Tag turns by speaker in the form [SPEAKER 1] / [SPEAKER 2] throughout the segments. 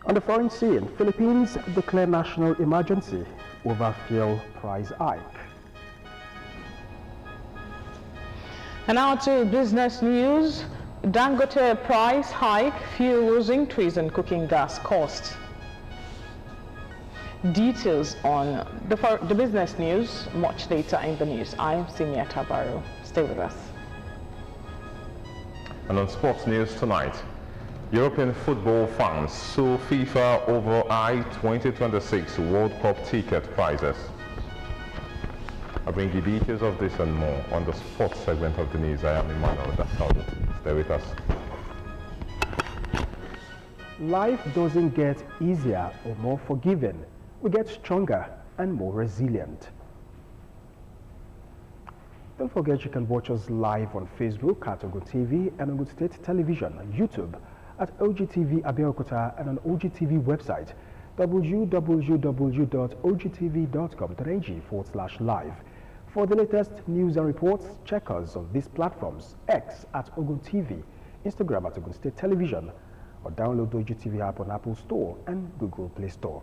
[SPEAKER 1] On the foreign scene, Philippines declare national emergency over fuel price hike.
[SPEAKER 2] And now to business news. Dangote price hike fuels increase in cooking gas costs. Details on the business news much later in the news. I am Simia Tabaru. Stay with us.
[SPEAKER 3] And on sports news tonight, European football fans sue FIFA over high 2026 World Cup ticket prices. I bring you details of this and more on the sports segment of the news. I am Emmanuel Daskaldo. Stay with us.
[SPEAKER 1] Life doesn't get easier or more forgiving. We get stronger and more resilient. Don't forget you can watch us live on Facebook at OGTV and Ogun State Television, on YouTube at OGTV Abeokuta, and on OGTV website www.ogtv.com.ng/live. For the latest news and reports, check us on these platforms: X at Ogun TV, Instagram at Ogun State Television, or download the OGTV app on Apple Store and Google Play Store.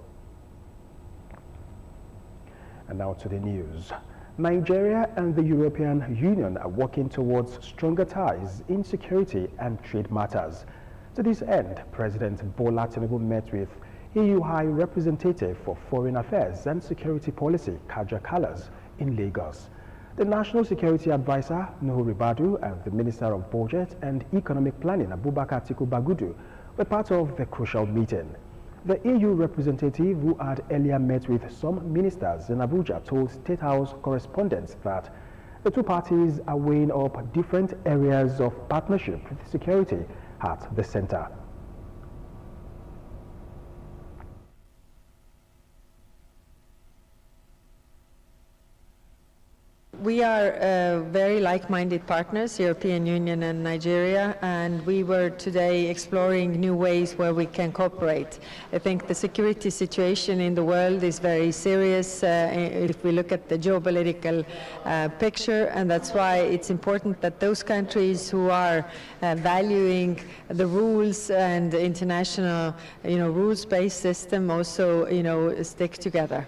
[SPEAKER 1] And now to the news. Nigeria and the European Union are working towards stronger ties in security and trade matters. To this end, President Bola Tinubu met with EU High Representative for Foreign Affairs and Security Policy, Kaja Kallas, in Lagos. The National Security Advisor, Nuhu Ribadu, and the Minister of Budget and Economic Planning, Abubakar Atiku Bagudu, were part of the crucial meeting. The EU representative, who had earlier met with some ministers in Abuja, told State House correspondents that the two parties are weighing up different areas of partnership with security at the center.
[SPEAKER 4] We are very like-minded partners, European Union and Nigeria, and we were today exploring new ways where we can cooperate. I think the security situation in the world is very serious if we look at the geopolitical picture, and that's why it's important that those countries who are valuing the rules and international, rules-based system also, stick together.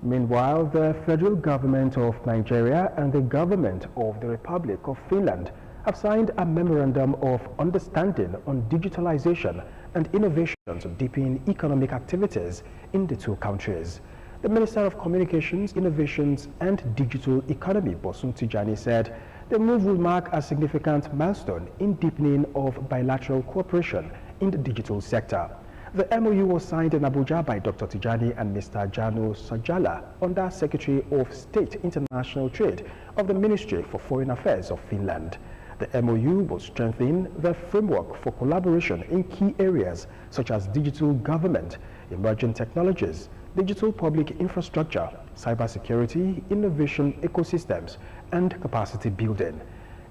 [SPEAKER 1] Meanwhile, the federal government of Nigeria and the government of the Republic of Finland have signed a memorandum of understanding on digitalization and innovation to deepen economic activities in the two countries. The Minister of Communications, Innovations and Digital Economy, Bosun Tijani, said the move will mark a significant milestone in deepening of bilateral cooperation in the digital sector. The MOU was signed in Abuja by Dr. Tijani and Mr. Jano Sajala, under Secretary of State International Trade of the Ministry for Foreign Affairs of Finland. The MOU will strengthen the framework for collaboration in key areas such as digital government, emerging technologies, digital public infrastructure, cybersecurity, innovation ecosystems, and capacity building.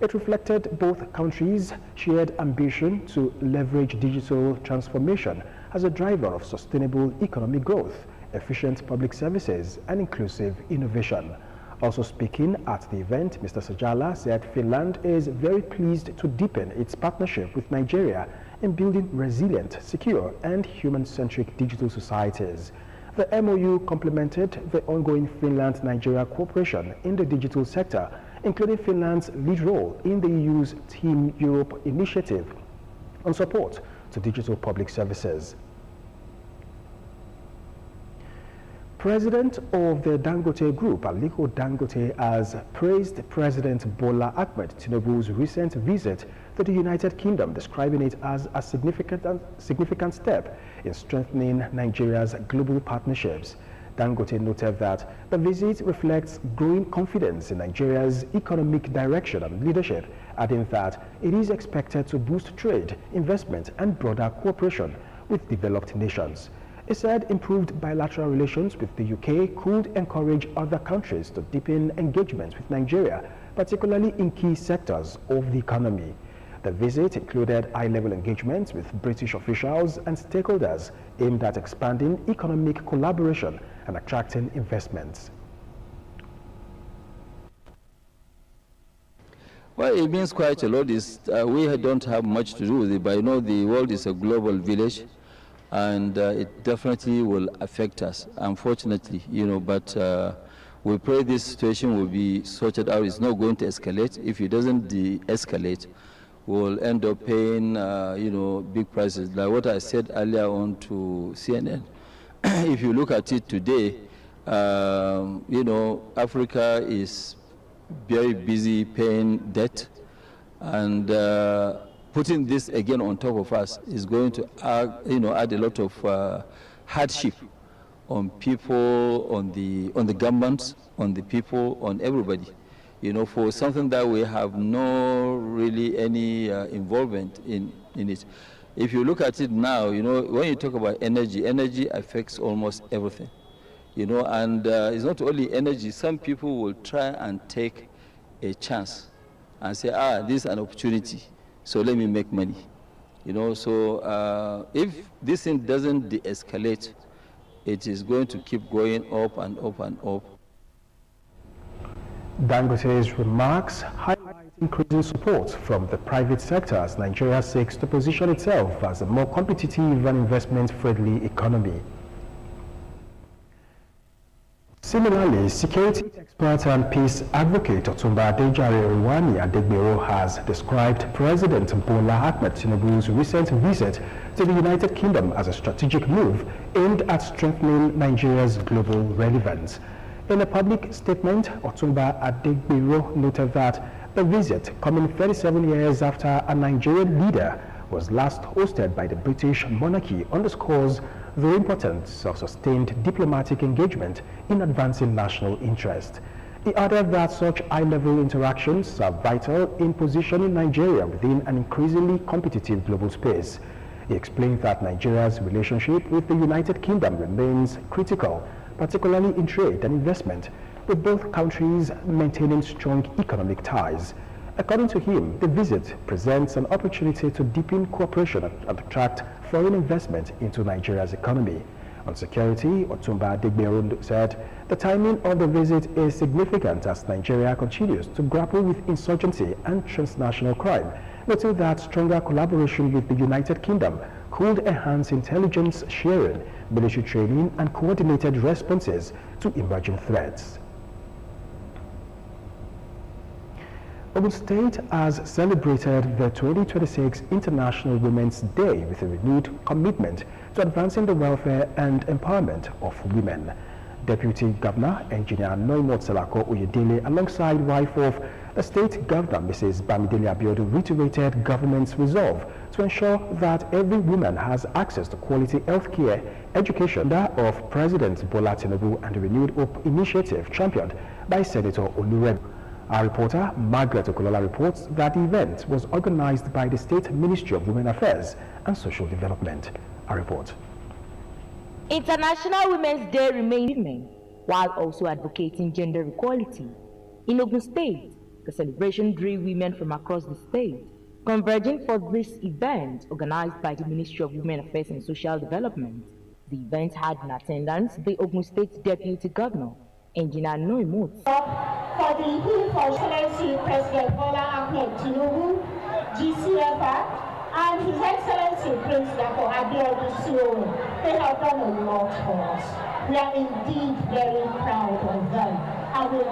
[SPEAKER 1] It reflected both countries' shared ambition to leverage digital transformation as a driver of sustainable economic growth, efficient public services, and inclusive innovation. Also speaking at the event, Mr. Sajala said Finland is very pleased to deepen its partnership with Nigeria in building resilient, secure, and human-centric digital societies. The MOU complemented the ongoing Finland-Nigeria cooperation in the digital sector, including Finland's lead role in the EU's Team Europe initiative on support to digital public services. President of the Dangote Group, Aliko Dangote, has praised President Bola Ahmed Tinubu's recent visit to the United Kingdom, describing it as a significant step in strengthening Nigeria's global partnerships. Dangote noted that the visit reflects growing confidence in Nigeria's economic direction and leadership, adding that it is expected to boost trade, investment, and broader cooperation with developed nations. He said improved bilateral relations with the UK could encourage other countries to deepen engagement with Nigeria, particularly in key sectors of the economy. The visit included high-level engagements with British officials and stakeholders aimed at expanding economic collaboration and attracting investments.
[SPEAKER 5] Well, it means quite a lot. We don't have much to do with it, but the world is a global village, and it definitely will affect us, unfortunately, but we pray this situation will be sorted out. It's not going to escalate. If it doesn't de-escalate, we'll end up paying, big prices. Like what I said earlier on to CNN, if you look at it today, Africa is very busy paying debt, and putting this again on top of us is going to add a lot of hardship on people, on the governments, on the people, on everybody. For something that we have no really any involvement in it. If you look at it now, when you talk about energy affects almost everything. And it's not only energy. Some people will try and take a chance and say, this is an opportunity, so let me make money. So if this thing doesn't de-escalate, it is going to keep going up and up and up.
[SPEAKER 1] Dangote's remarks highlight increasing support from the private sector as Nigeria seeks to position itself as a more competitive and investment-friendly economy. Similarly, security expert and peace advocate Otumba Adejare Iwani Adegbero has described President Bola Ahmed Tinubu's recent visit to the United Kingdom as a strategic move aimed at strengthening Nigeria's global relevance. In a public statement, Otumba Adegbero noted that the visit, coming 37 years after a Nigerian leader was last hosted by the British monarchy, underscores the importance of sustained diplomatic engagement in advancing national interest. He added that such high-level interactions are vital in positioning Nigeria within an increasingly competitive global space. He explained that Nigeria's relationship with the United Kingdom remains critical, particularly in trade and investment, with both countries maintaining strong economic ties. According to him, the visit presents an opportunity to deepen cooperation and attract foreign investment into Nigeria's economy. On security, Otumba Adegbero said the timing of the visit is significant as Nigeria continues to grapple with insurgency and transnational crime, noting that stronger collaboration with the United Kingdom could enhance intelligence sharing, military training, and coordinated responses to emerging threats. Ogun State has celebrated the 2026 International Women's Day with a renewed commitment to advancing the welfare and empowerment of women. Deputy Governor Engineer Noimot Salako Oyedele, alongside wife of the State Governor Mrs. Bamidele Abiodun, reiterated government's resolve to ensure that every woman has access to quality health care, education. That of President Bola Tinubu and the Renewed Hope Initiative championed by Senator Olurem. Our reporter, Margaret Okolola, reports that the event was organized by the State Ministry of Women Affairs and Social Development. Our report.
[SPEAKER 6] International Women's Day remains women, while also advocating gender equality. In Ogun State, the celebration drew women from across the state, converging for this event organized by the Ministry of Women Affairs and Social Development. The event had in attendance the Ogun State Deputy Governor, Engineer Noimot.
[SPEAKER 7] For the His Excellency President Bola Ahmed Tinubu, GCFR, and His Excellency Prince Dako Abiodun, they have done a lot for us. We are indeed very proud of them, and we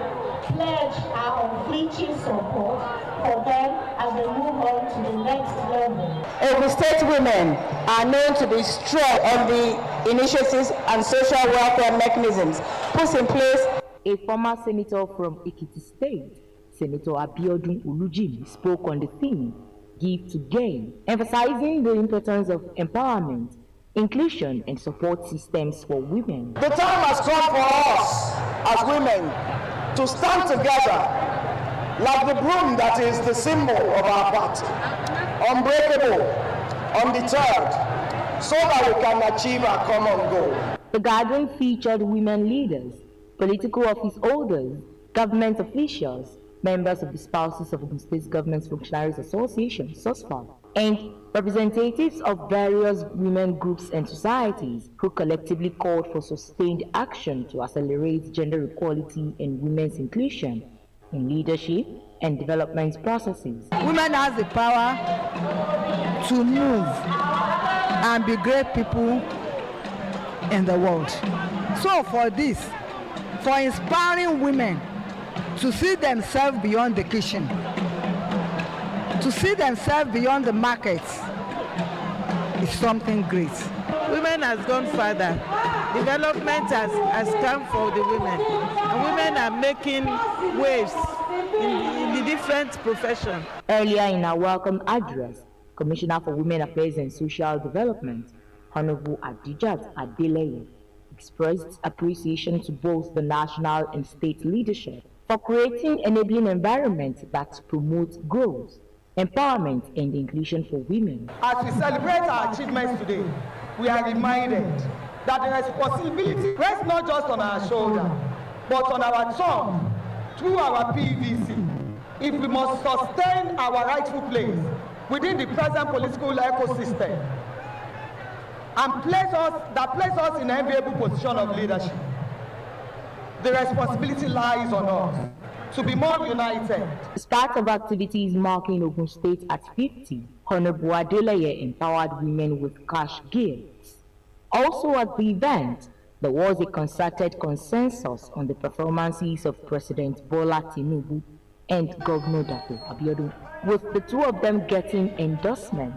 [SPEAKER 7] pledge our unflinching support for them as they move on to the next level.
[SPEAKER 8] Ogun State women are known to be strong on the initiatives and social welfare mechanisms put in place.
[SPEAKER 6] A former senator from Ekiti State, Senator Abiodun Ulujimi, spoke on the theme, Give to Gain, emphasizing the importance of empowerment, inclusion, and support systems for women.
[SPEAKER 8] The time has come for us as women to stand together like the broom that is the symbol of our party, unbreakable, undeterred, so that we can achieve our common goal.
[SPEAKER 6] The gathering featured women leaders, political office holders, government officials, members of the Spouses of Ogun State Government Functionaries Association, SOSFA, and representatives of various women groups and societies who collectively called for sustained action to accelerate gender equality and women's inclusion. in leadership and development processes.
[SPEAKER 9] Women have the power to move and be great people in the world. So for this, for inspiring women to see themselves beyond the kitchen, to see themselves beyond the markets, is something great.
[SPEAKER 10] Women has gone further. Development has come for the women. And women are making waves in the different professions.
[SPEAKER 6] Earlier in our welcome address, Commissioner for Women Affairs and Social Development, Honorable Adijat Adeleye, expressed appreciation to both the national and state leadership for creating enabling environments that promote growth, empowerment, and inclusion for women.
[SPEAKER 8] As we celebrate our achievements today, we are reminded that the responsibility rests not just on our shoulder, but on our tongue through our PVC. If we must sustain our rightful place within the present political ecosystem and place us in an enviable position of leadership, the responsibility lies on us to be more united.
[SPEAKER 6] As part of activities marking Ogun State at 50, Honorable Adeleye empowered women with cash gifts. Also at the event, there was a concerted consensus on the performances of President Bola Tinubu and Governor Dato Abiodun, with the two of them getting endorsement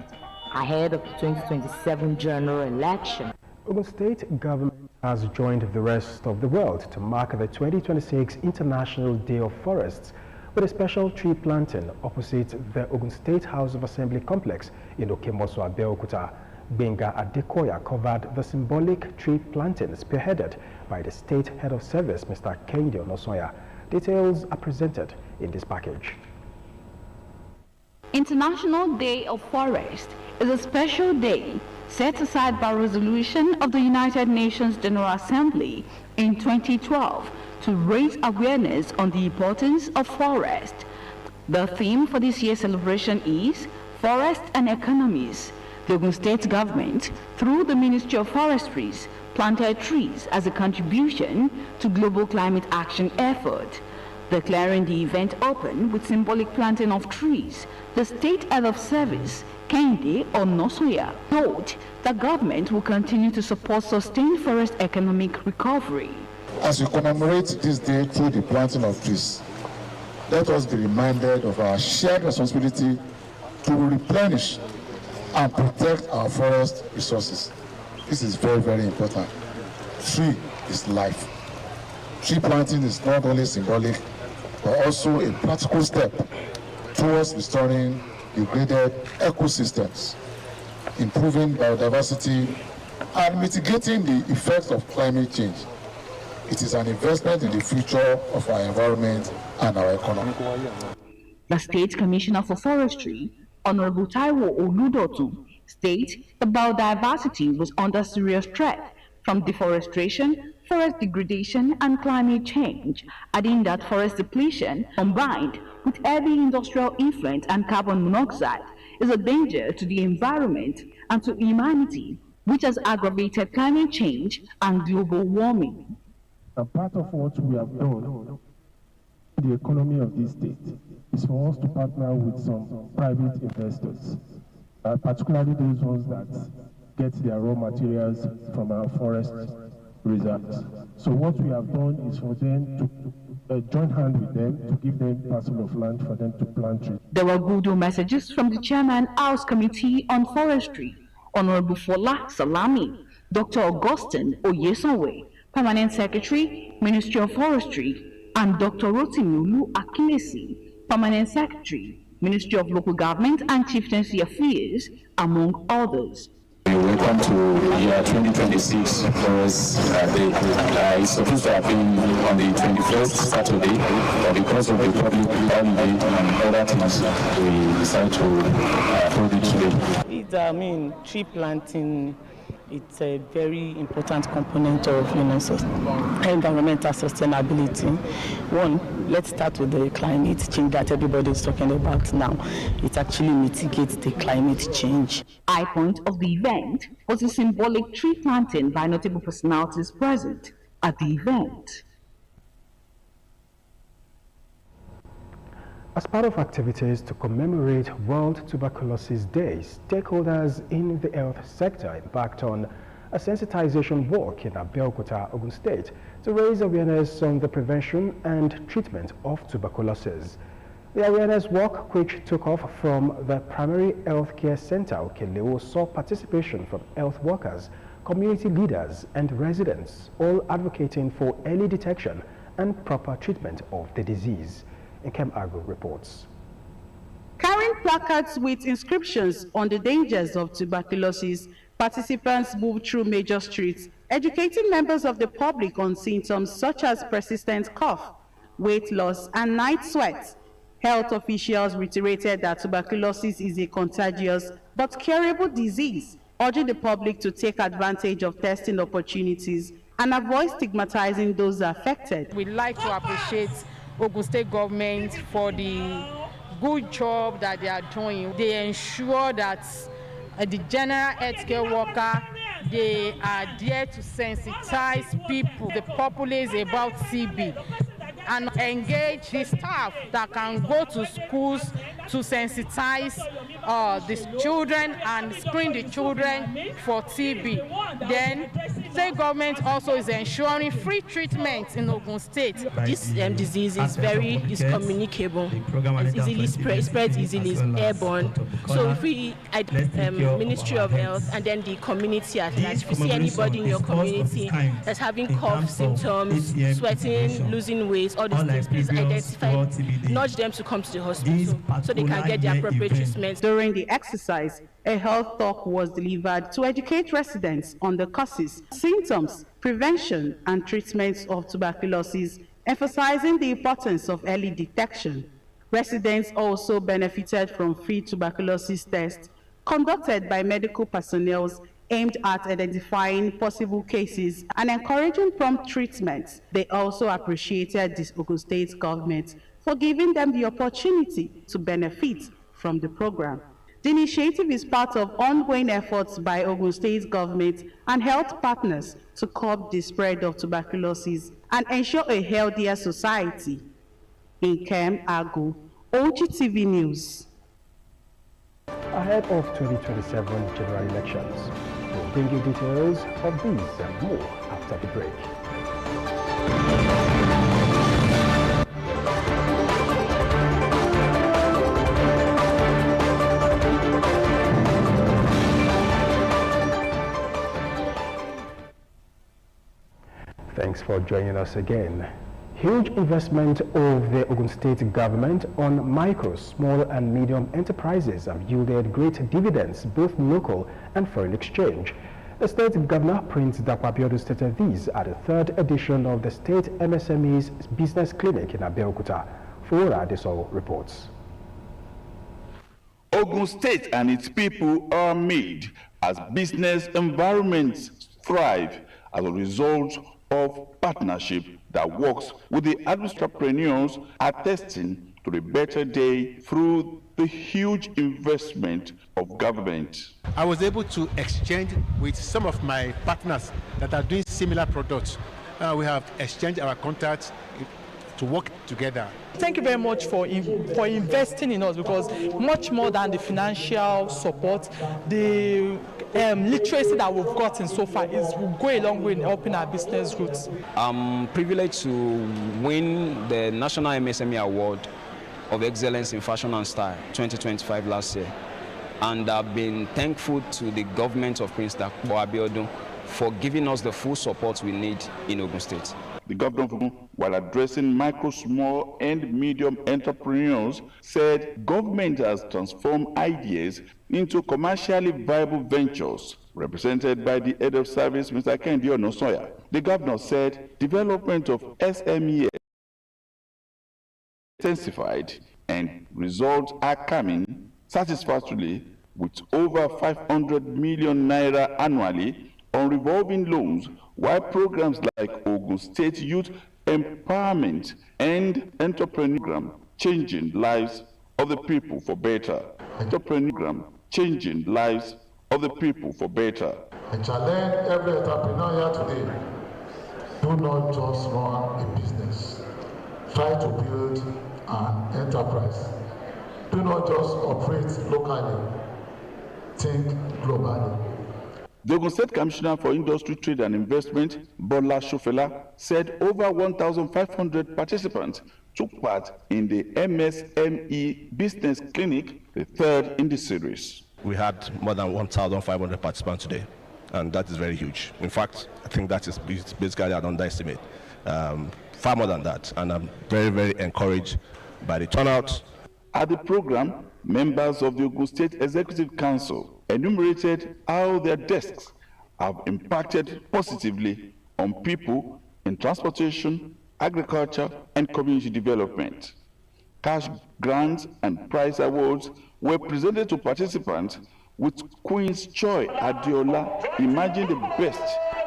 [SPEAKER 6] ahead of the 2027 general election.
[SPEAKER 1] Ogun State government has joined the rest of the world to mark the 2026 International Day of Forests with a special tree planting opposite the Ogun State House of Assembly complex in Okemoso, Abeokuta. Benga Adekoya covered the symbolic tree planting spearheaded by the State Head of Service, Mr. Kehinde Onosoya. Details are presented in this package.
[SPEAKER 11] International Day of Forest is a special day set aside by resolution of the United Nations General Assembly in 2012 to raise awareness on the importance of forest. The theme for this year's celebration is Forest and Economies. The Ogun State government, through the Ministry of Forestries, planted trees as a contribution to global climate action effort. Declaring the event open with symbolic planting of trees, the State Head of Service, Kehinde Onosoya, note that government will continue to support sustained forest economic recovery.
[SPEAKER 12] As we commemorate this day through the planting of trees, let us be reminded of our shared responsibility to replenish and protect our forest resources. This is very, very important. Tree is life. Tree planting is not only symbolic, but also a practical step towards restoring degraded ecosystems, improving biodiversity, and mitigating the effects of climate change. It is an investment in the future of our environment and our economy.
[SPEAKER 11] The State Commissioner for Forestry, Honorable Taiwo Oludotu, states that biodiversity was under serious threat from deforestation, forest degradation, and climate change, adding that forest depletion, combined with heavy industrial effluent and carbon monoxide, is a danger to the environment and to humanity, which has aggravated climate change and global warming.
[SPEAKER 13] And part of what we have done in the economy of this state is for us to partner with some private investors, particularly those ones that get their raw materials from our forest reserves. So what we have done is for them to join hands with them to give them parcel of land for them to plant trees.
[SPEAKER 11] There were good messages from the Chairman, House Committee on Forestry, Honorable Fola Salami, Dr. Augustine Oyesonwe, Permanent Secretary, Ministry of Forestry, and Dr. Rotimulu Akilesi, Permanent Secretary, Ministry of Local Government and Chieftaincy Affairs, among others.
[SPEAKER 14] Welcome to year 2026 Forest Day. It's supposed to have been on the 21st Saturday, but because of the public holiday and other things, we decided to hold it today.
[SPEAKER 10] Tree planting, it's a very important component of environmental sustainability. One, let's start with the climate change that everybody is talking about now. It actually mitigates the climate change.
[SPEAKER 11] High point of the event was a symbolic tree planting by notable personalities present at the event.
[SPEAKER 1] As part of activities to commemorate World Tuberculosis Day, stakeholders in the health sector embarked on a sensitization walk in Abeokuta, Ogun State, to raise awareness on the prevention and treatment of tuberculosis. The awareness walk, which took off from the Primary Health Care Center, Okeleo, saw participation from health workers, community leaders, and residents, all advocating for early detection and proper treatment of the disease. Nkem Agu reports.
[SPEAKER 15] Carrying placards with inscriptions on the dangers of tuberculosis, participants moved through major streets, educating members of the public on symptoms such as persistent cough, weight loss, and night sweats. Health officials reiterated that tuberculosis is a contagious but curable disease, urging the public to take advantage of testing opportunities and avoid stigmatizing those affected.
[SPEAKER 16] We'd like to appreciate Ogun State government for the good job that they are doing. They ensure that the general healthcare worker, they are there to sensitize people, the populace about TB, and engage the staff that can go to schools to sensitize the children and screen the children for TB. Then state government also is ensuring free treatment in Ogun State.
[SPEAKER 17] This disease is communicable, it's easily spreads easily, it's airborne. So if we, Ministry of Health and then the community at large, if you see anybody in your community that's having cough symptoms, sweating, losing weight, all these things, please identify, nudge them to come to the hospital so they can get the appropriate treatment.
[SPEAKER 15] During the exercise, a health talk was delivered to educate residents on the causes, symptoms, prevention, and treatment of tuberculosis, emphasizing the importance of early detection. Residents also benefited from free tuberculosis tests conducted by medical personnel aimed at identifying possible cases and encouraging prompt treatment. They also appreciated the Ogun State government for giving them the opportunity to benefit from the program. The initiative is part of ongoing efforts by Ogun State government and health partners to curb the spread of tuberculosis and ensure a healthier society. Nkem Agu, OGTV News.
[SPEAKER 1] Ahead of 2027 general elections, we'll bring you details of these and more after the break. Thanks for joining us again. Huge investment of the Ogun State government on micro, small and medium enterprises have yielded great dividends, both local and foreign exchange. The state governor, Prince Dapo Abiodun, stated these at the third edition of the State MSME's Business Clinic in Abeokuta. Fora Desol reports.
[SPEAKER 18] Ogun State and its people are made as business environments thrive as a result of partnership that works with the entrepreneurs, attesting to the better day through the huge investment of government.
[SPEAKER 19] I was able to exchange with some of my partners that are doing similar products. We have exchanged our contacts to work together.
[SPEAKER 20] Thank you very much for investing in us, because much more than the financial support, the literacy that we've gotten so far will go a long way in helping our business roots.
[SPEAKER 21] I'm privileged to win the National MSME Award of Excellence in Fashion and Style 2025 last year. And I've been thankful to the government of Prince Dapo Abiodun for giving us the full support we need in Ogun State.
[SPEAKER 18] The governor, while addressing micro, small, and medium entrepreneurs, said government has transformed ideas into commercially viable ventures. Represented by the head of service, Mr. Kendi Onosoya, the governor said development of SME intensified and results are coming satisfactorily, with over 500 million naira annually on revolving loans, while programs like Ogun State Youth Empowerment and Entrepreneur Program changing lives of the people for better. Entrepreneur Program changing lives of the people for better.
[SPEAKER 12] I challenge every entrepreneur here today, do not just run a business. Try to build and enterprise. Do not just operate locally, think globally.
[SPEAKER 18] The Ogun State Commissioner for Industry, Trade and Investment, Bola Shofela, said over 1,500 participants took part in the MSME Business Clinic, the third in the series.
[SPEAKER 2] We had more than 1,500 participants today, and that is very huge. In fact, I think that is basically an underestimate. Far more than that, and I'm very, very encouraged by the turnout.
[SPEAKER 18] At the program, members of the Ogun State Executive Council enumerated how their desks have impacted positively on people in transportation, agriculture, and community development. Cash grants and prize awards were presented to participants, with Queen's Joy Adiola emerging the best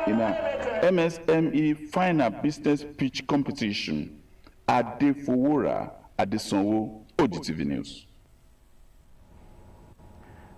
[SPEAKER 18] in a MSME final business pitch competition. Adefowora Adesonwo, OGTV News.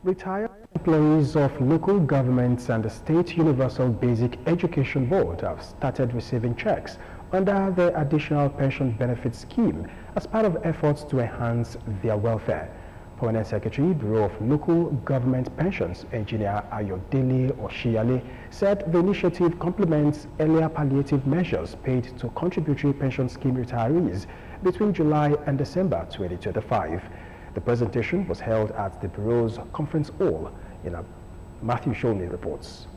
[SPEAKER 1] Retired employees of local governments and the State Universal Basic Education Board have started receiving checks under the Additional Pension Benefit Scheme as part of efforts to enhance their welfare. Permanent Secretary, Bureau of Local Government Pensions, Engineer Ayodele Oshiale, said the initiative complements earlier palliative measures paid to contributory pension scheme retirees between July and December 2025. The presentation was held at the Bureau's conference hall. Matthew Shoney reports.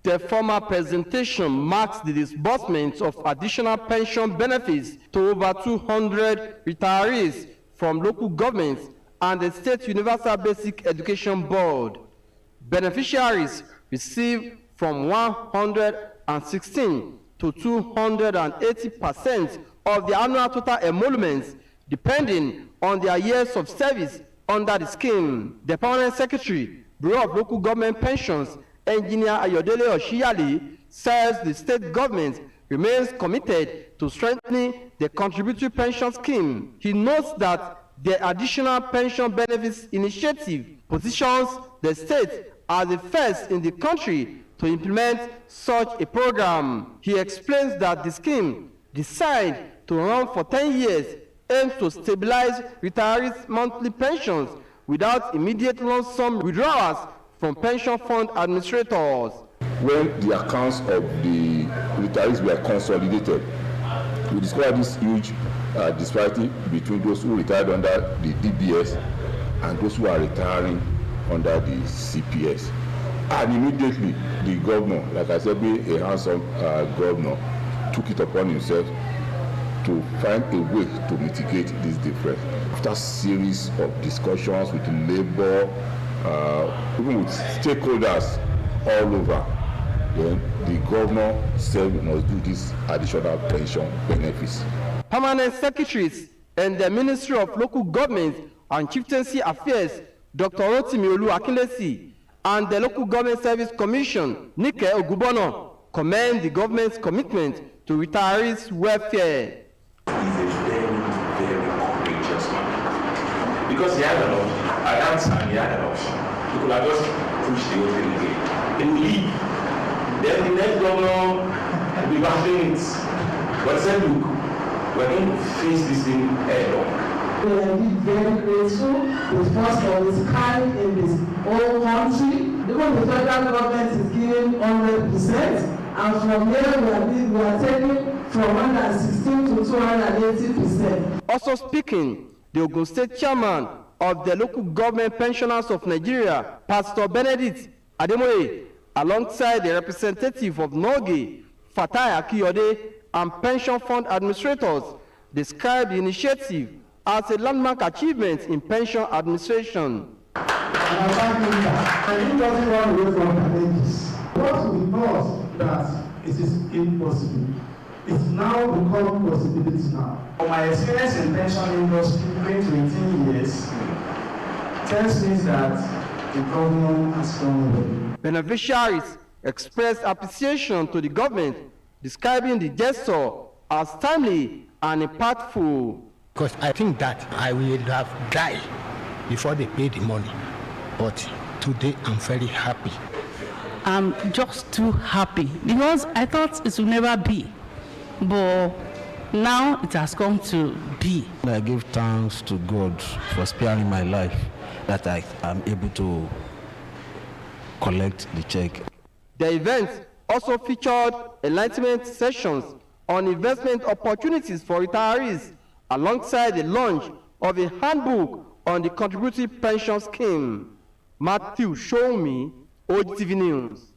[SPEAKER 22] The formal presentation marks the disbursement of additional pension benefits to over 200 retirees from local governments and the State Universal Basic Education Board. Beneficiaries receive from 116 to 280% of the annual total emoluments, depending on their years of service under the scheme. The Permanent Secretary, Bureau of Local Government Pensions, Engineer Ayodele Oshiale, says the state government remains committed to strengthening the contributory pension scheme. He notes that the Additional Pension Benefits Initiative positions the state as the first in the country to implement such a program. He explains that the scheme, designed to run for 10 years, aims to stabilize retirees' monthly pensions without immediate lump sum withdrawals from pension fund administrators.
[SPEAKER 23] When the accounts of the retirees were consolidated, we discovered this huge disparity between those who retired under the DBS and those who are retiring under the CPS. And immediately, the governor, like I said, being a handsome governor, took it upon himself to find a way to mitigate this difference. After a series of discussions with labor, even with stakeholders all over, then the governor said we must do this additional pension benefits.
[SPEAKER 22] Permanent secretaries and the Ministry of Local Government and Chieftaincy Affairs, Dr. Rotimi Olu-Akinlesi, and the Local Government Service Commission, Nike Ogubono, commend the government's commitment to retirees' welfare.
[SPEAKER 24] He's a very, very courageous man. Because he had an option. At that time, he had an option. He could have just pushed the whole thing away. He would leave. Then the next governor will be battling it. But he said, look, we're going to face this thing head on.
[SPEAKER 25] We are very grateful. The first of its kind in this whole country. Even the federal government is giving 100%. And from here, we are taking from 116 to 280%.
[SPEAKER 22] Also speaking, the Ogun State Chairman of the Local Government Pensioners of Nigeria, Pastor Benedict Ademoye, alongside the representative of Noge, Fatai Akiyode, and pension fund administrators, described the initiative as a landmark achievement in pension administration.
[SPEAKER 25] And he doesn't run away from challenges. What we thought that it is impossible, it's now become possibility now.
[SPEAKER 26] From my experience in pension industry, 18 years, tells me that the government has gone away.
[SPEAKER 22] Beneficiaries expressed appreciation to the government, describing the gesture as timely and impactful.
[SPEAKER 27] Because I think that I will have died before they pay the money. But today I'm very happy.
[SPEAKER 28] I'm just too happy because I thought it would never be. But
[SPEAKER 3] Now it has come to be.
[SPEAKER 4] I give thanks to God for sparing my life, that I am able to collect the check.
[SPEAKER 22] The event also featured enlightenment sessions on investment opportunities for retirees, alongside the launch of a handbook on the contributory pension scheme. Matthew Showme, OGTV News.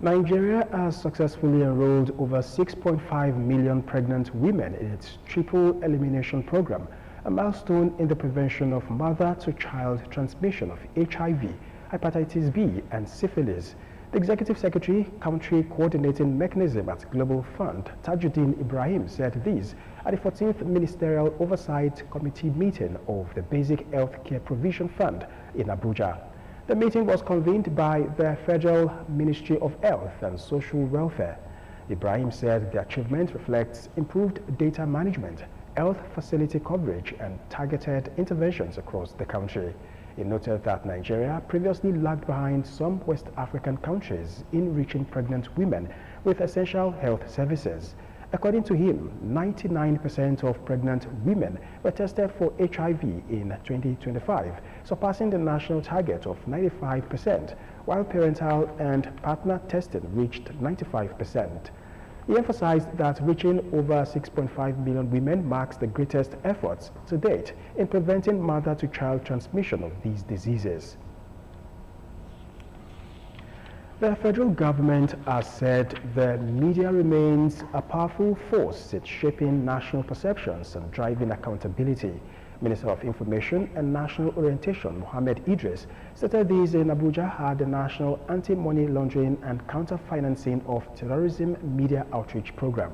[SPEAKER 1] Nigeria has successfully enrolled over 6.5 million pregnant women in its triple elimination program, a milestone in the prevention of mother-to-child transmission of HIV, hepatitis B, and syphilis. The Executive Secretary, Country Coordinating Mechanism at Global Fund, Tajuddin Ibrahim, said this at the 14th Ministerial Oversight Committee meeting of the Basic Health Care Provision Fund in Abuja. The meeting was convened by the Federal Ministry of Health and Social Welfare. Ibrahim said the achievement reflects improved data management, health facility coverage, and targeted interventions across the country. He noted that Nigeria previously lagged behind some West African countries in reaching pregnant women with essential health services. According to him, 99% of pregnant women were tested for HIV in 2025, surpassing the national target of 95%, while parental and partner testing reached 95%. He emphasized that reaching over 6.5 million women marks the greatest efforts to date in preventing mother-to-child transmission of these diseases. The federal government has said the media remains a powerful force in shaping national perceptions and driving accountability. Minister of Information and National Orientation, Mohammed Idris, stated this in Abuja at the National Anti-Money Laundering and Counter-Financing of Terrorism Media Outreach Program.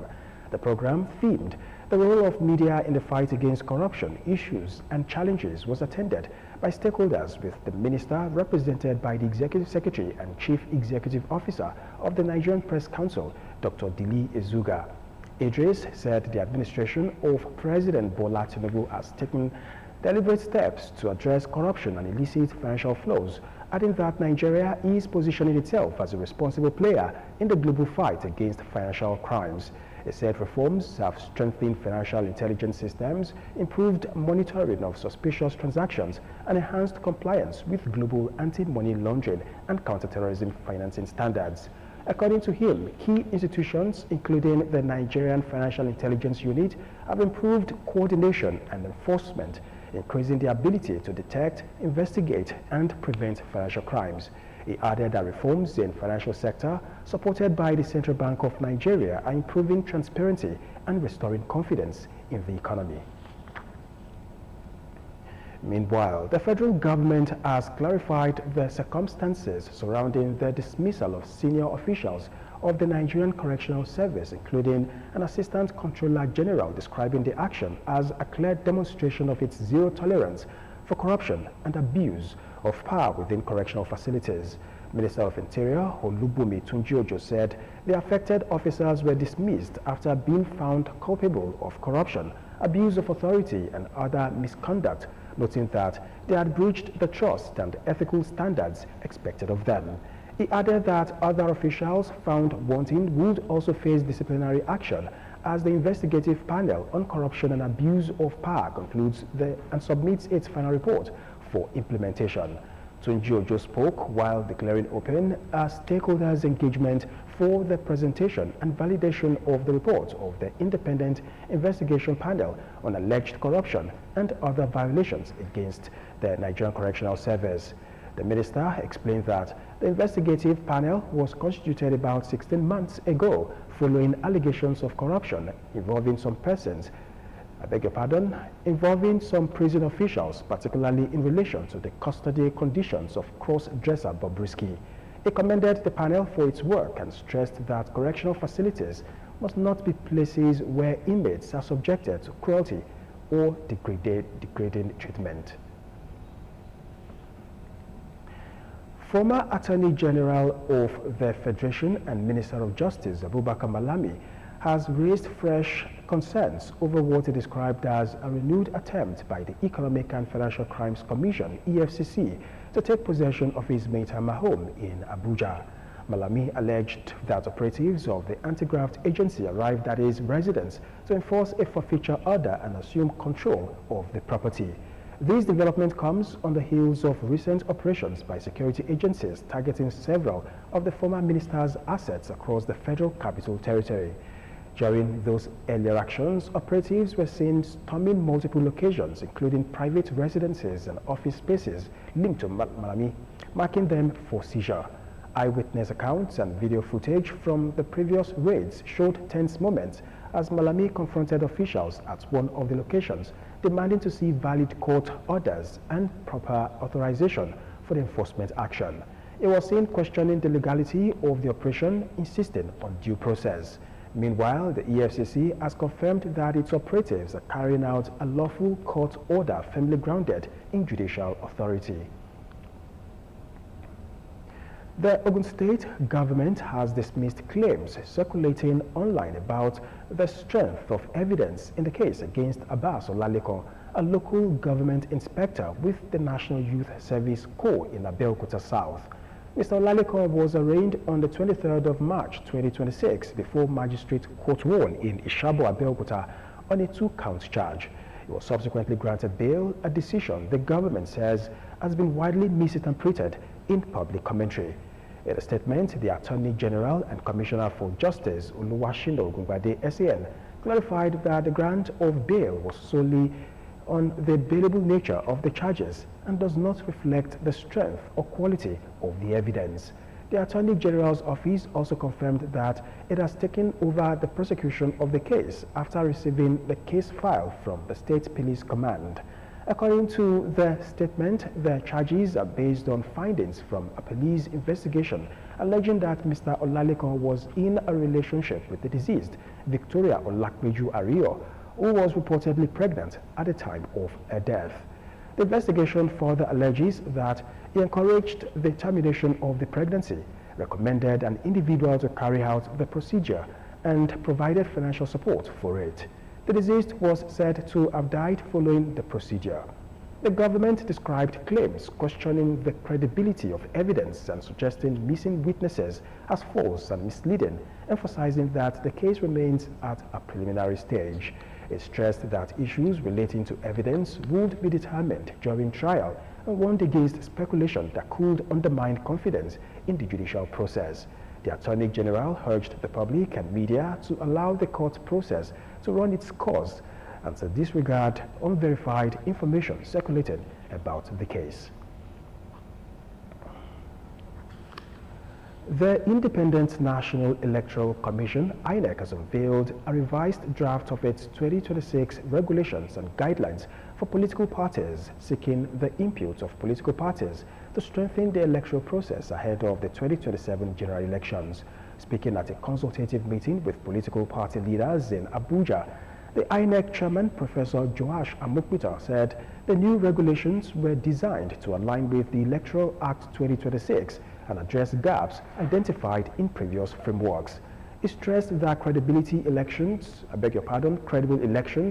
[SPEAKER 1] The program, themed "The Role of Media in the Fight Against Corruption, Issues and Challenges," was attended by stakeholders, with the minister represented by the Executive Secretary and Chief Executive Officer of the Nigerian Press Council, Dr. Dili Ezuga. Idris said the administration of President Bola Tinubu has taken deliberate steps to address corruption and illicit financial flows, adding that Nigeria is positioning itself as a responsible player in the global fight against financial crimes. He said reforms have strengthened financial intelligence systems, improved monitoring of suspicious transactions, and enhanced compliance with global anti-money laundering and counterterrorism financing standards. According to him, key institutions, including the Nigerian Financial Intelligence Unit, have improved coordination and enforcement, increasing the ability to detect, investigate, and prevent financial crimes. He added that reforms in the financial sector, supported by the Central Bank of Nigeria, are improving transparency and restoring confidence in the economy. Meanwhile, the federal government has clarified the circumstances surrounding the dismissal of senior officials of the Nigerian Correctional Service, including an Assistant Controller General, describing the action as a clear demonstration of its zero tolerance for corruption and abuse of power within correctional facilities. Minister of Interior Olubunmi Tunjiojo said the affected officers were dismissed after being found culpable of corruption, abuse of authority, and other misconduct, noting that they had breached the trust and ethical standards expected of them. He added that other officials found wanting would also face disciplinary action as the investigative panel on corruption and abuse of power concludes and submits its final report for implementation. Tunjiojo spoke while declaring open a stakeholders' engagement for the presentation and validation of the report of the Independent Investigation Panel on alleged corruption and other violations against the Nigerian Correctional Service. The minister explained that the investigative panel was constituted about 16 months ago following allegations of corruption involving some persons, involving some prison officials, particularly in relation to the custody conditions of cross-dresser Bobrisky. He commended the panel for its work and stressed that correctional facilities must not be places where inmates are subjected to cruelty or degrading treatment. Former Attorney General of the Federation and Minister of Justice, Abubakar Malami, has raised fresh concerns over what he described as a renewed attempt by the Economic and Financial Crimes Commission, EFCC, to take possession of his Maitama home in Abuja. Malami alleged that operatives of the anti-graft agency arrived at his residence to enforce a forfeiture order and assume control of the property. This development comes on the heels of recent operations by security agencies targeting several of the former minister's assets across the Federal Capital Territory. During those earlier actions, operatives were seen storming multiple locations, including private residences and office spaces linked to Malami, marking them for seizure. Eyewitness accounts and video footage from the previous raids showed tense moments as Malami confronted officials at one of the locations, demanding to see valid court orders and proper authorization for the enforcement action. He was seen questioning the legality of the operation, insisting on due process. Meanwhile, the EFCC has confirmed that its operatives are carrying out a lawful court order firmly grounded in judicial authority. The Ogun State government has dismissed claims circulating online about the strength of evidence in the case against Abbas Olaleko, a local government inspector with the National Youth Service Corps in Abeokuta South. Mr. Olaleko was arraigned on the 23rd of March 2026 before Magistrate Court 1 in Ishabo, Abeokuta on a 2-count charge. He was subsequently granted bail, a decision the government says has been widely misinterpreted in public commentary. In a statement, the Attorney General and Commissioner for Justice, Oluwashino Ogungbade SAN, clarified that the grant of bail was solely on the bailable nature of the charges and does not reflect the strength or quality of the evidence. The Attorney General's office also confirmed that it has taken over the prosecution of the case after receiving the case file from the State Police Command. According to the statement, the charges are based on findings from a police investigation alleging that Mr. Olaleko was in a relationship with the deceased, Victoria Olakmeju Ario, who was reportedly pregnant at the time of her death. The investigation further alleges that he encouraged the termination of the pregnancy, recommended an individual to carry out the procedure, and provided financial support for it. The deceased was said to have died following the procedure. The government described claims questioning the credibility of evidence and suggesting missing witnesses as false and misleading, emphasizing that the case remains at a preliminary stage. It stressed that issues relating to evidence would be determined during trial and warned against speculation that could undermine confidence in the judicial process. The Attorney General urged the public and media to allow the court process to run its course and to disregard unverified information circulated about the case. The Independent National Electoral Commission, INEC, has unveiled a revised draft of its 2026 regulations and guidelines for political parties, seeking the input of political parties to strengthen the electoral process ahead of the 2027 general elections. Speaking at a consultative meeting with political party leaders in Abuja, the INEC chairman, Professor Joash Amokbita, said the new regulations were designed to align with the Electoral Act 2026 and address gaps identified in previous frameworks. He stressed that credible elections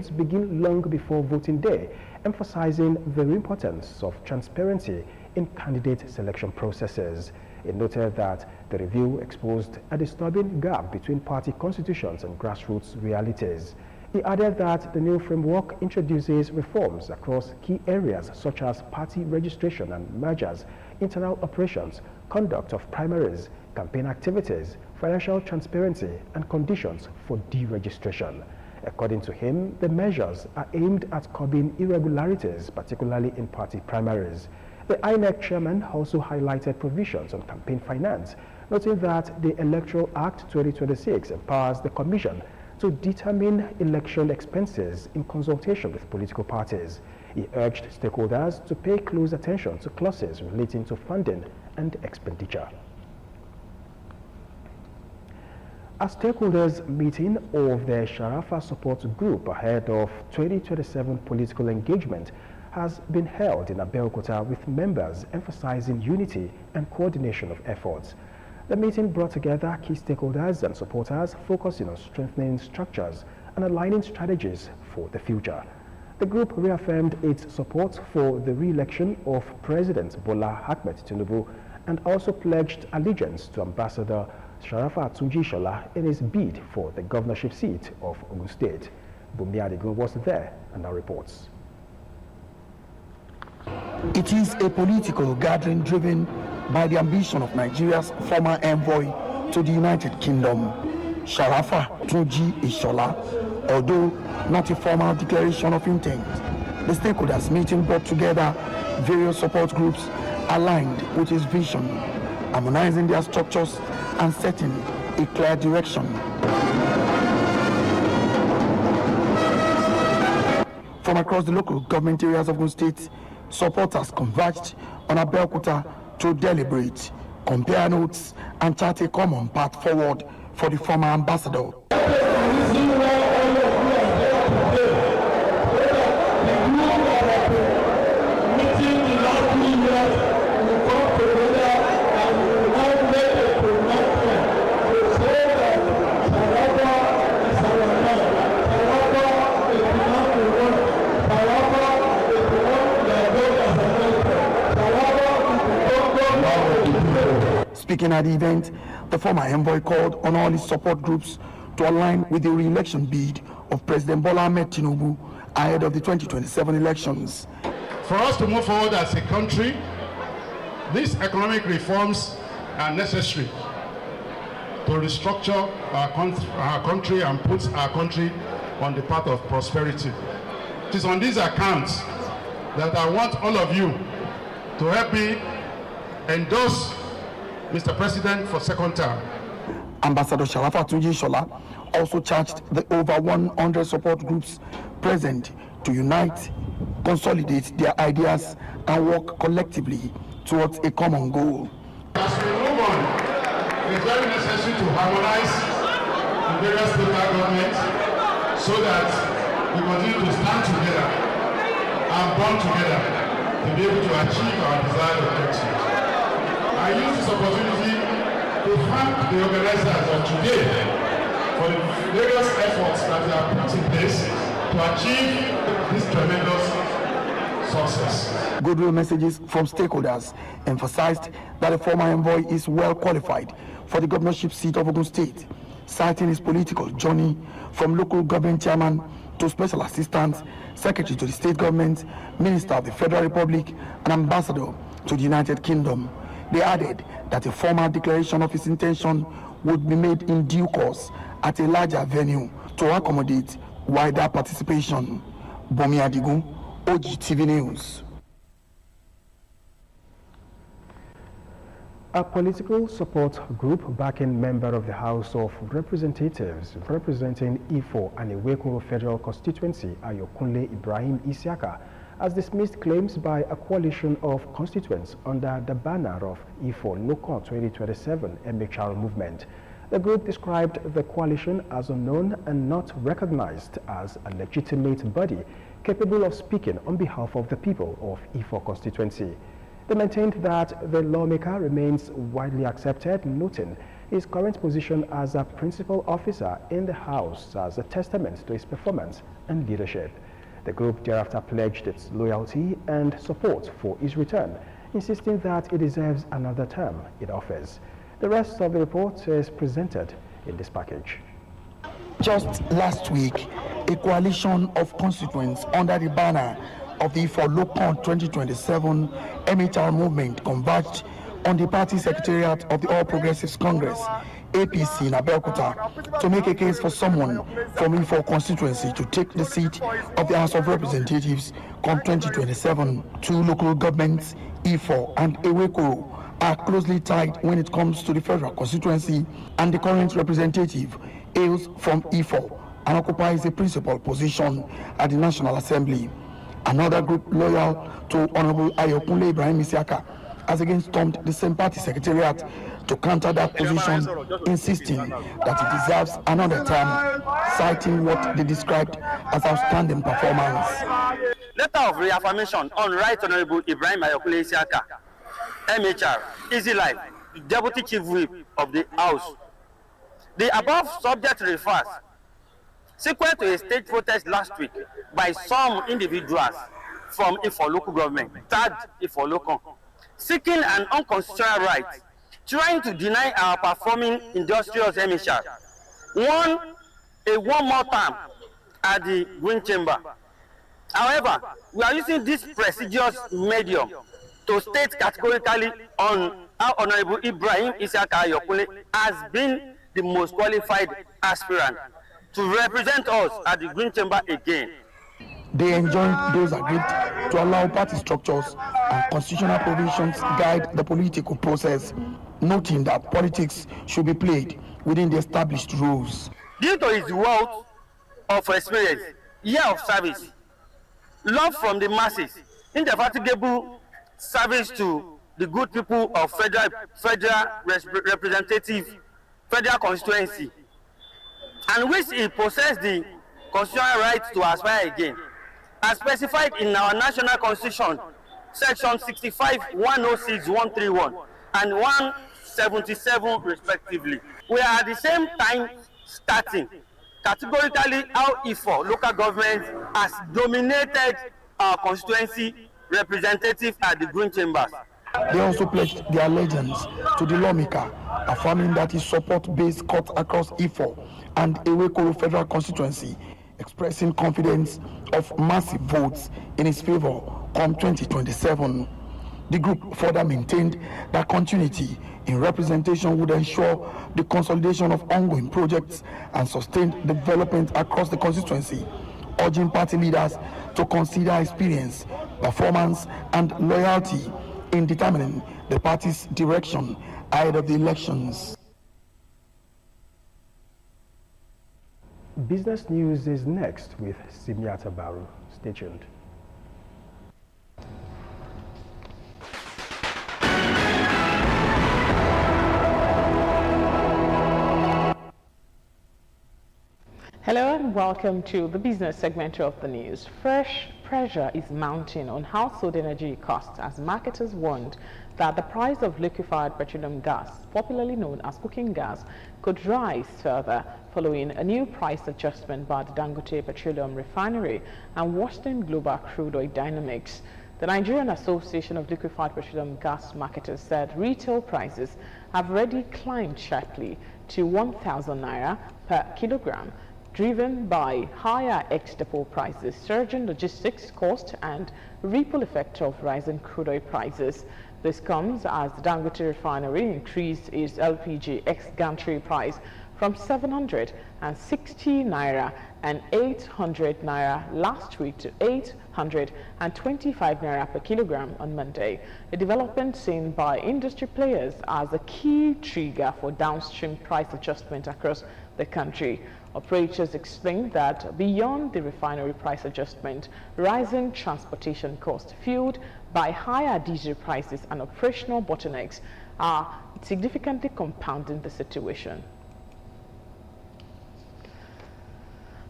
[SPEAKER 1] begin long before voting day, emphasizing the importance of transparency in candidate selection processes. He noted that the review exposed a disturbing gap between party constitutions and grassroots realities. He added that the new framework introduces reforms across key areas such as party registration and mergers, internal operations, conduct of primaries, campaign activities, financial transparency, and conditions for deregistration. According to him, the measures are aimed at curbing irregularities, particularly in party primaries. The INEC chairman also highlighted provisions on campaign finance, noting that the Electoral Act 2026 empowers the Commission to determine election expenses in consultation with political parties. He urged stakeholders to pay close attention to clauses relating to funding and expenditure. A stakeholders meeting of the Sharafa Support Group ahead of 2027 political engagement has been held in Abeokuta with members emphasizing unity and coordination of efforts. The meeting brought together key stakeholders and supporters focusing on strengthening structures and aligning strategies for the future. The group reaffirmed its support for the re-election of President Bola Ahmed Tinubu and also pledged allegiance to Ambassador Sharafa Tunji Shola in his bid for the governorship seat of Ogun State. Bumi Adigun was there and now reports.
[SPEAKER 5] It is a political gathering driven by the ambition of Nigeria's former envoy to the United Kingdom, Sharafa Tunji Shola. Although not a formal declaration of intent, the stakeholders meeting brought together various support groups aligned with his vision, harmonizing their structures and setting a clear direction. From across the local government areas of Ogun State, supporters converged on Abeokuta to deliberate, compare notes, and chart a common path forward for the former ambassador. Speaking at the event, the former envoy called on all his support groups to align with the re-election bid of President Bola Ahmed Tinubu ahead of the 2027 elections.
[SPEAKER 6] For us to move forward as a country, these economic reforms are necessary to restructure our country and put our country on the path of prosperity. It is on these accounts that I want all of you to help me endorse Mr. President for second term.
[SPEAKER 5] Ambassador Sharafa Tunji Shola also charged the over 100 support groups present to unite, consolidate their ideas, and work collectively towards a common goal.
[SPEAKER 6] As we move on, it is very necessary to harmonize the various local governments so that we continue to stand together and bond together to be able to achieve our desired objectives. I use this opportunity to thank the organizers of today for the various efforts that they have put in place to achieve this tremendous success.
[SPEAKER 5] Goodwill messages from stakeholders emphasized that the former envoy is well qualified for the governorship seat of Ogun State, citing his political journey from local government chairman to special assistant, secretary to the state government, minister of the Federal Republic, and ambassador to the United Kingdom. They added that a formal declaration of his intention would be made in due course at a larger venue to accommodate wider participation. Bumi Adigun, OGTV News.
[SPEAKER 1] A political support group backing member of the House of Representatives representing Ifo and Iwekoro Federal Constituency, Ayokunle Ibrahim Isiaka, has dismissed claims by a coalition of constituents under the banner of Ifo Local 2027 MHR movement. The group described the coalition as unknown and not recognized as a legitimate body capable of speaking on behalf of the people of Ifo constituency. They maintained that the lawmaker remains widely accepted, noting his current position as a principal officer in the House as a testament to his performance and leadership. The group thereafter pledged its loyalty and support for his return, insisting that he deserves another term in office. The rest of the report is presented in this package.
[SPEAKER 5] Just last week, a coalition of constituents under the banner of the Ifo Local 2027 MHR movement converged on the party secretariat of the All Progressives Congress, APC in Abeokuta, to make a case for someone from Ifo constituency to take the seat of the House of Representatives come 2027. Two local governments, Ifo and Iwekoro, are closely tied when it comes to the federal constituency, and the current representative hails from Ifo and occupies a principal position at the National Assembly. Another group loyal to Honorable Ayokunle Ibrahim Isiaka has again stormed the same party secretariat to counter that position, insisting that he deserves another term, citing what they described as outstanding performance.
[SPEAKER 7] Letter of reaffirmation on Right Honorable Ibrahim Ayokunle Isiaka, MHR, Easy Life, Deputy Chief Whip of the House. The above subject refers sequent to a state protest last week by some individuals from Ifo local government, third Ifo local, seeking an unconstitutional right, trying to deny our performing industrious MHR one more time at the Green Chamber. However, we are using this prestigious medium to state categorically on how Honorable Ibrahim Isiaka Ayokule has been the most qualified aspirant to represent us at the Green Chamber again.
[SPEAKER 5] They enjoined those agreed to allow party structures and constitutional provisions guide the political process, noting that politics should be played within the established rules.
[SPEAKER 7] Due to his wealth of experience, year of service, love from the masses, indefatigable service to the good people of federal representative, federal constituency, and which he possessed the constitutional right to aspire again, as specified in our national constitution, section 65, 106, 131, and 177 respectively. We are at the same time starting categorically how Ifo local government has dominated our constituency representative at the Green Chambers.
[SPEAKER 5] They also pledged their allegiance to the lawmaker, affirming that his support-based cut across Ifo and Ewekoro federal constituency, expressing confidence of massive votes in his favor come 2027. The group further maintained that continuity in representation would ensure the consolidation of ongoing projects and sustained development across the constituency, urging party leaders to consider experience, performance, and loyalty in determining the party's direction ahead of the elections.
[SPEAKER 1] Business News is next with Simiata Baru. Stay tuned.
[SPEAKER 8] Hello and welcome to the business segment of the news. Fresh pressure is mounting on household energy costs as marketers warned that the price of liquefied petroleum gas, popularly known as cooking gas, could rise further following a new price adjustment by the Dangote Petroleum Refinery and worsening global crude oil dynamics. The Nigerian Association of Liquefied Petroleum Gas Marketers said retail prices have already climbed sharply to 1,000 naira per kilogram, driven by higher ex-depot prices, surging logistics cost, and ripple effect of rising crude oil prices. This comes as the Dangote Refinery increased its LPG ex-gantry price from 760 naira and 800 naira last week to 825 naira per kilogram on Monday, a development seen by industry players as a key trigger for downstream price adjustment across the country. Operators explained that beyond the refinery price adjustment, rising transportation costs fueled by higher diesel prices and operational bottlenecks are significantly compounding the situation.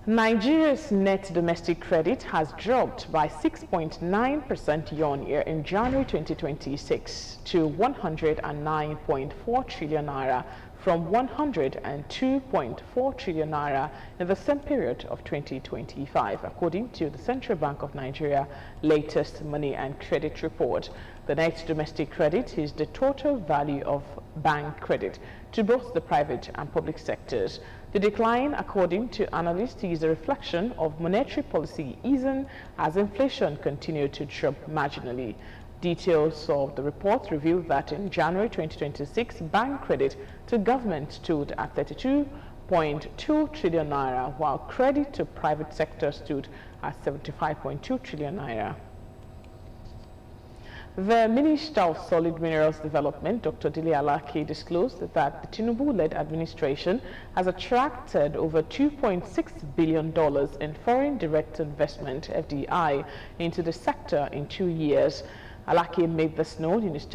[SPEAKER 8] Nigeria's net domestic credit has dropped by 6.9% year-on-year in January 2026 to 109.4 trillion naira from 102.4 trillion naira in the same period of 2025, according to the Central Bank of Nigeria latest money and credit report. The net domestic credit is the total value of bank credit to both the private and public sectors. The decline, according to analysts, is a reflection of monetary policy easing as inflation continued to drop marginally. Details of the report reveal that in January 2026, bank credit to government stood at 32.2 trillion naira, while credit to private sector stood at 75.2 trillion naira. The Minister of Solid Minerals Development, Dr. Dele Alake, disclosed that the Tinubu-led administration has attracted over $2.6 billion in foreign direct investment, FDI, into the sector in 2 years. Alake made this known in his